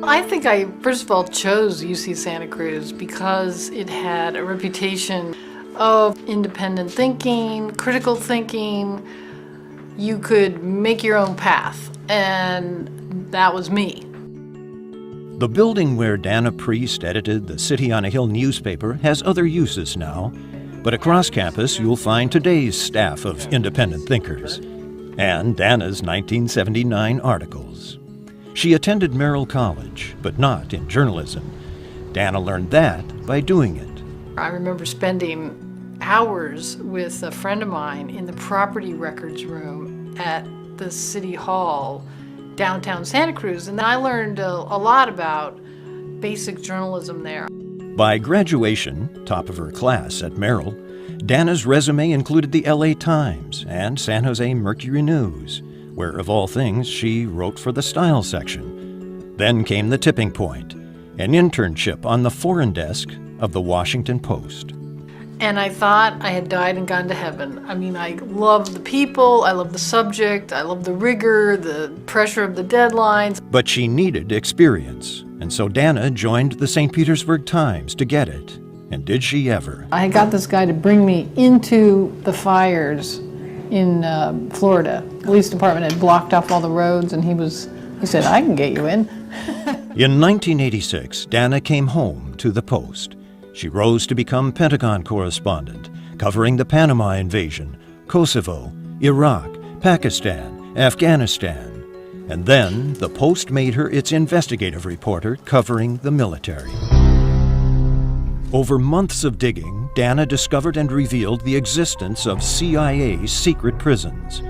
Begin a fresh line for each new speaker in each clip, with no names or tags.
I think I, first of all, chose UC Santa Cruz because it had a reputation of independent thinking, critical thinking. You could make your own path, and that was me.
The building where Dana Priest edited the City on a Hill newspaper has other uses now, but across campus you'll find today's staff of independent thinkers and Dana's 1979 articles. She attended Merrill College, but not in journalism. Dana learned that by doing it.
I remember spending hours with a friend of mine in the property records room at the City Hall, downtown Santa Cruz, and I learned a lot about basic journalism there.
By graduation, top of her class at Merrill, Dana's resume included the LA Times and San Jose Mercury News, where, of all things, she wrote for the style section. Then came the tipping point, an internship on the foreign desk of the Washington Post.
And I thought I had died and gone to heaven. I mean, I love the people, I love the subject, I love the rigor, the pressure of the deadlines.
But she needed experience, and so Dana joined the St. Petersburg Times to get it. And did she ever?
I got this guy to bring me into the fires in Florida. The police department had blocked off all the roads, and he said, I can get you in.
In 1986, Dana came home to the Post. She rose to become Pentagon correspondent, covering the Panama invasion, Kosovo, Iraq, Pakistan, Afghanistan. And then the Post made her its investigative reporter covering the military. Over months of digging, Dana discovered and revealed the existence of CIA secret prisons.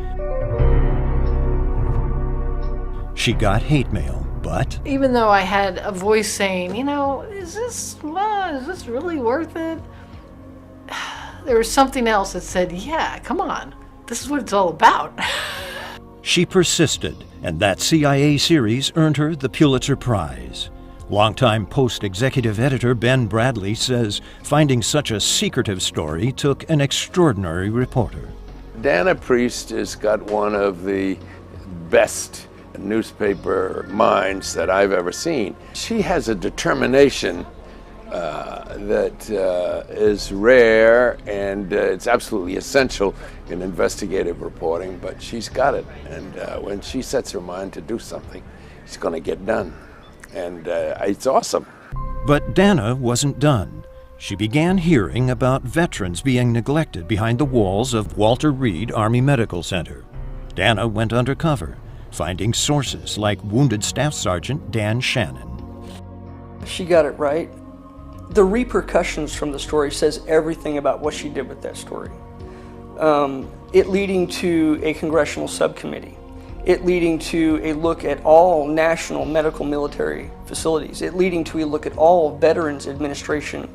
She got hate mail. But
even though I had a voice saying, is this really worth it? There was something else that said, yeah, come on, this is what it's all about.
She persisted, and that CIA series earned her the Pulitzer Prize. Longtime Post executive editor Ben Bradley says finding such a secretive story took an extraordinary reporter.
Dana Priest has got one of the best newspaper minds that I've ever seen. She has a determination that is rare, and it's absolutely essential in investigative reporting, but she's got it. And when she sets her mind to do something, she's going to get done. And it's awesome.
But Dana wasn't done. She began hearing about veterans being neglected behind the walls of Walter Reed Army Medical Center. Dana went undercover, finding sources like Wounded Staff Sergeant Dan Shannon.
She got it right. The repercussions from the story says everything about what she did with that story. It leading to a congressional subcommittee. It leading to a look at all national medical military facilities. It leading to a look at all Veterans Administration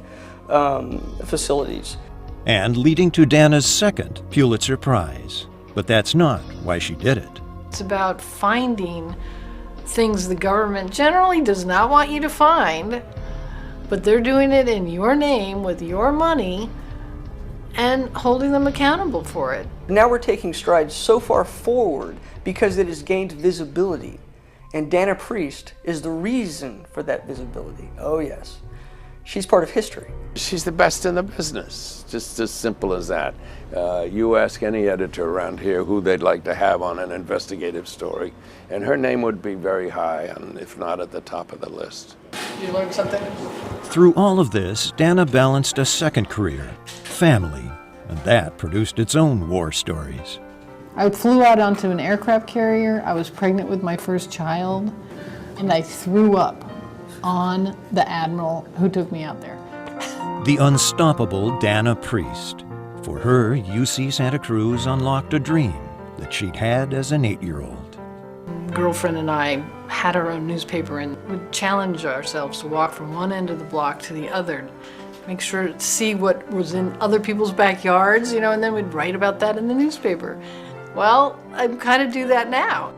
facilities.
And leading to Dana's second Pulitzer Prize. But that's not why she did it.
It's about finding things the government generally does not want you to find, but they're doing it in your name with your money and holding them accountable for it.
Now we're taking strides so far forward because it has gained visibility, and Dana Priest is the reason for that visibility. Oh yes, she's part of history.
She's the best in the business, just as simple as that. You ask any editor around here who they'd like to have on an investigative story, and her name would be very high, and if not at the top of the list.
You learned something?
Through all of this, Dana balanced a second career, family, and that produced its own war stories.
I flew out onto an aircraft carrier. I was pregnant with my first child, and I threw up on the admiral who took me out there.
The unstoppable Dana Priest. For her, UC Santa Cruz unlocked a dream that she'd had as an 8-year-old.
Girlfriend and I had our own newspaper and would challenge ourselves to walk from one end of the block to the other, make sure to see what was in other people's backyards, and then we'd write about that in the newspaper. Well, I kind of do that now.